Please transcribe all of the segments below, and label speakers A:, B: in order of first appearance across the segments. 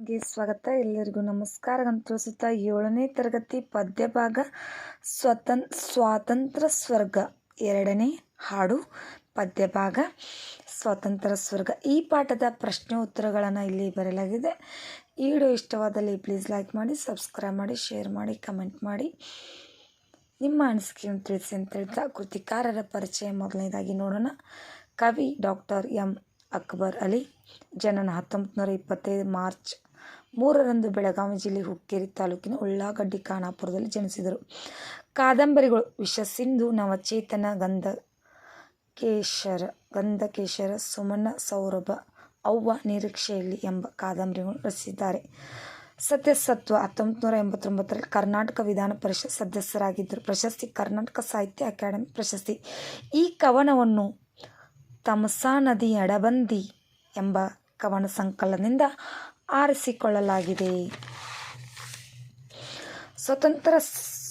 A: ಗೆ ಸ್ವಾಗತ. ಎಲ್ಲರಿಗೂ ನಮಸ್ಕಾರ ಅಂತ ತಿಳಿಸುತ್ತಾ 7ನೇ ತರಗತಿ ಪದ್ಯ ಭಾಗ ಸ್ವಾತಂತ್ರ್ಯ ಸ್ವರ್ಗ 2ನೇ ಹಾಡು ಪದ್ಯ ಭಾಗ ಸ್ವಾತಂತ್ರ್ಯ ಸ್ವರ್ಗ. ಈ ಪಾಠದ ಪ್ರಶ್ನೆ ಉತ್ತರಗಳನ್ನು ಇಲ್ಲಿ ಬರೆಯಲಾಗಿದೆ. ಈ ವಿಡಿಯೋ ಇಷ್ಟವಾದಲ್ಲಿ ಪ್ಲೀಸ್ ಲೈಕ್ ಮಾಡಿ, ಸಬ್ಸ್ಕ್ರೈಬ್ ಮಾಡಿ, ಶೇರ್ ಮಾಡಿ, ಕಮೆಂಟ್ ಮಾಡಿ, ನಿಮ್ಮ ಅನಿಸಿಕೆಯನ್ನು ತಿಳಿಸಿ ಅಂತ ಹೇಳ್ತಾ ಕೃತಿಕಾರರ ಪರಿಚಯ ಮೊದಲನೇದಾಗಿ ನೋಡೋಣ. ಕವಿ ಡಾಕ್ಟರ್ ಎಂ ಅಕ್ಬರ್ ಅಲಿ. ಜನನ 1925 ಮಾರ್ಚ್ 3ರಂದು ಬೆಳಗಾವಿ ಜಿಲ್ಲೆ ಹುಕ್ಕೇರಿ ತಾಲೂಕಿನ ಉಳ್ಳಾಗಡ್ಡಿ ಖಾನಾಪುರದಲ್ಲಿ ಜನಿಸಿದರು. ಕಾದಂಬರಿಗಳು: ವಿಷಸಿಂಧು, ನವಚೇತನ, ಗಂಧಕೇಶರ, ಸುಮನ ಸೌರಭ, ಅವ್ವ ನಿರೀಕ್ಷೆಯಲ್ಲಿ ಎಂಬ ಕಾದಂಬರಿಗಳನ್ನು ರಚಿಸಿದ್ದಾರೆ. ಸತ್ಯಸತ್ವ 1989ರಲ್ಲಿ ಕರ್ನಾಟಕ ವಿಧಾನ ಪರಿಷತ್ ಸದಸ್ಯರಾಗಿದ್ದರು. ಪ್ರಶಸ್ತಿ: ಕರ್ನಾಟಕ ಸಾಹಿತ್ಯ ಅಕಾಡೆಮಿ ಪ್ರಶಸ್ತಿ. ಈ ಕವನವನ್ನು ತಮಸಾ ನದಿ ಎಡಬಂದಿ ಎಂಬ ಕವನ ಸಂಕಲನದಿಂದ ಆರಿಸಿಕೊಳ್ಳಲಾಗಿದೆ. ಸ್ವತಂತ್ರ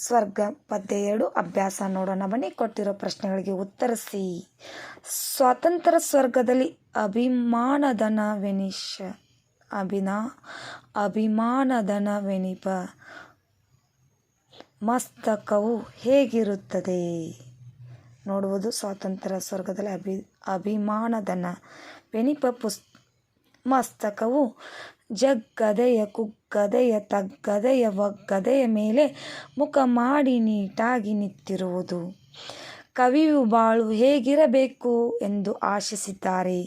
A: ಸ್ವರ್ಗ ಪದ್ಯ 2 ಅಭ್ಯಾಸ ನೋಡೋಣ ಬನ್ನಿ. ಕೊಟ್ಟಿರೋ ಪ್ರಶ್ನೆಗಳಿಗೆ ಉತ್ತರಿಸಿ. ಸ್ವಾತಂತ್ರ್ಯ ಸ್ವರ್ಗದಲ್ಲಿ ಅಭಿಮಾನದನವೆನಿಪ ಮಸ್ತಕವು ಹೇಗಿರುತ್ತದೆ ನೋಡುವುದು. ಸ್ವಾತಂತ್ರ್ಯ ಸ್ವರ್ಗದಲ್ಲಿ ಅಭಿಮಾನದನವೆನಿಪ ಮಸ್ತಕವು ಜಗ್ಗದೆಯ ಕುಗ್ಗದೆಯ ತಗ್ಗದೆಯ ಒಗ್ಗದೆಯ ಮೇಲೆ ಮುಖ ಮಾಡಿ ನೀಟಾಗಿ ನಿಂತಿರುವುದು. ಕವಿಯು ಬಾಳು ಹೇಗಿರಬೇಕು ಎಂದು ಆಶಿಸಿದ್ದಾರೆ.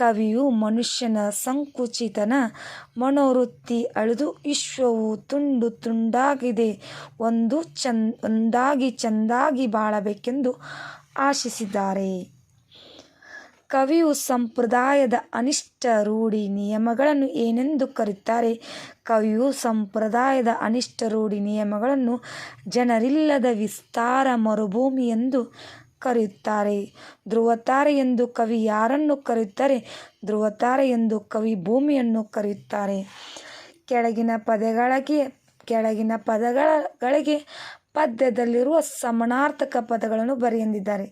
A: ಕವಿಯು ಮನುಷ್ಯನ ಸಂಕುಚಿತನ ಮನೋವೃತ್ತಿ ಅಳಿದು ವಿಶ್ವವು ತುಂಡು ತುಂಡಾಗಿದೆ ಒಂದಾಗಿ ಚೆಂದಾಗಿ ಬಾಳಬೇಕೆಂದು ಆಶಿಸಿದ್ದಾರೆ. ಕವಿಯು ಸಂಪ್ರದಾಯದ ಅನಿಷ್ಟ ರೂಢಿ ನಿಯಮಗಳನ್ನು ಏನೆಂದು ಕರೆಯುತ್ತಾರೆ? ಕವಿಯು ಸಂಪ್ರದಾಯದ ಅನಿಷ್ಟ ರೂಢಿ ನಿಯಮಗಳನ್ನು ಜನರಿಲ್ಲದ ವಿಸ್ತಾರ ಮರುಭೂಮಿ ಎಂದು ಕರೆಯುತ್ತಾರೆ. ಧ್ರುವತಾರೆ ಎಂದು ಕವಿ ಯಾರನ್ನು ಕರೆಯುತ್ತಾರೆ? ಧ್ರುವತಾರೆ ಎಂದು ಕವಿ ಭೂಮಿಯನ್ನು ಕರೆಯುತ್ತಾರೆ. ಕೆಳಗಿನ ಪದಗಳಿಗೆ ಪದ್ಯದಲ್ಲಿರುವ ಸಮಾನಾರ್ಥಕ ಪದಗಳನ್ನು ಬರೆಯೆಂದಿದ್ದಾರೆ.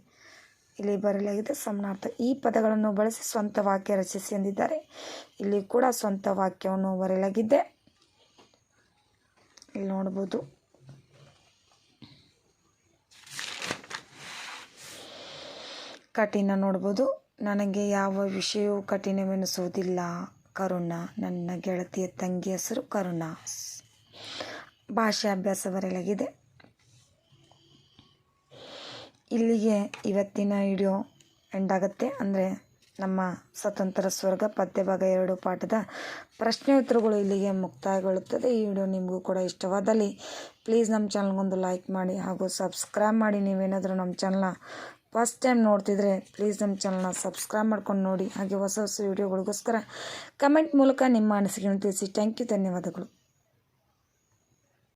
A: ಇಲ್ಲಿ ಬರೆಯಲಾಗಿದೆ ಸಮಾನಾರ್ಥಕ. ಈ ಪದಗಳನ್ನು ಬಳಸಿ ಸ್ವಂತ ವಾಕ್ಯ ರಚಿಸಿ ಎಂದಿದ್ದಾರೆ. ಇಲ್ಲಿ ಕೂಡ ಸ್ವಂತ ವಾಕ್ಯವನ್ನು ಬರೆಯಲಾಗಿದೆ. ಇಲ್ಲಿ ನೋಡ್ಬೋದು. ಕಠಿಣ ನೋಡ್ಬೋದು. ನನಗೆ ಯಾವ ವಿಷಯವೂ ಕಠಿಣವೆನಿಸುವುದಿಲ್ಲ. ಕರುಣ. ನನ್ನ ಗೆಳತಿಯ ತಂಗಿ ಹೆಸರು ಕರುಣ. ಭಾಷೆ ಅಭ್ಯಾಸ ಬರೆಯಲಾಗಿದೆ. ಇಲ್ಲಿಗೆ ಇವತ್ತಿನ ವಿಡಿಯೋ ಎಂಡ್ ಆಗುತ್ತೆ. ಅಂದರೆ ನಮ್ಮ ಸ್ವತಂತ್ರ ಸ್ವರ್ಗ ಪದ್ಯ ಭಾಗ 2 ಪಾಠದ ಪ್ರಶ್ನೆ ಉತ್ತರಗಳು ಇಲ್ಲಿಗೆ ಮುಕ್ತಾಯಗೊಳ್ಳುತ್ತದೆ. ಈ ವಿಡಿಯೋ ನಿಮಗೂ ಕೂಡ ಇಷ್ಟವಾದಲ್ಲಿ ಪ್ಲೀಸ್ ನಮ್ಮ ಚಾನಲ್ಗೊಂದು ಲೈಕ್ ಮಾಡಿ ಹಾಗೂ ಸಬ್ಸ್ಕ್ರೈಬ್ ಮಾಡಿ. ನೀವೇನಾದರೂ ನಮ್ಮ ಚಾನಲ್ನ ಫಸ್ಟ್ ಟೈಮ್ ನೋಡ್ತಿದ್ರೆ ಪ್ಲೀಸ್ ನಮ್ಮ ಚಾನಲ್ನ ಸಬ್ಸ್ಕ್ರೈಬ್ ಮಾಡ್ಕೊಂಡು ನೋಡಿ. ಹಾಗೆ ಹೊಸ ವಿಡಿಯೋಗಳಿಗೋಸ್ಕರ ಕಮೆಂಟ್ ಮೂಲಕ ನಿಮ್ಮ ಅನಿಸಿಕೆಯನ್ನು ತಿಳಿಸಿ. Thank you. ಧನ್ಯವಾದಗಳು.